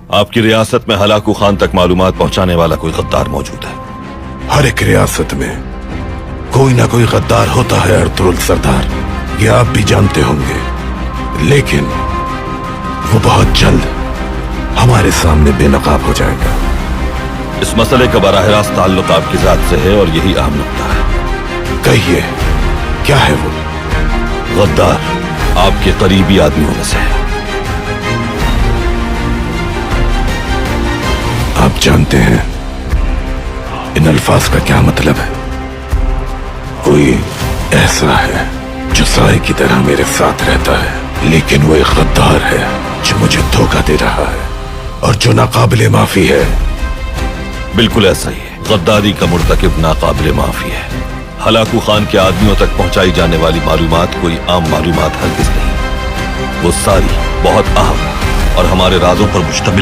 آپ کی ریاست میں ہلاکو خان تک معلومات پہنچانے والا کوئی غدار موجود ہے؟ ہر ایک ریاست میں کوئی نہ کوئی غدار ہوتا ہے ارطغرل سردار، یہ آپ بھی جانتے ہوں گے، لیکن وہ بہت جلد ہمارے سامنے بے نقاب ہو جائے گا۔ اس مسئلے کا براہ راست تعلق آپ کی ذات سے ہے اور یہی اہم نقطہ ہے۔ کہیے کیا ہے وہ؟ غدار آپ کے قریبی آدمیوں میں سے ہے۔ آپ جانتے ہیں ان الفاظ کا کیا مطلب ہے؟ کوئی ایسا ہے جو سائے کی طرح میرے ساتھ رہتا ہے، لیکن وہ ایک غدار ہے جو مجھے دھوکہ دے رہا ہے اور جو ناقابل معافی ہے۔ بالکل ایسا ہی ہے، غداری کا مرتکب ناقابل معافی ہے۔ ہلاکو خان کے آدمیوں تک پہنچائی جانے والی معلومات کوئی عام معلومات ہرگز نہیں، وہ ساری بہت اہم اور ہمارے رازوں پر مشتمل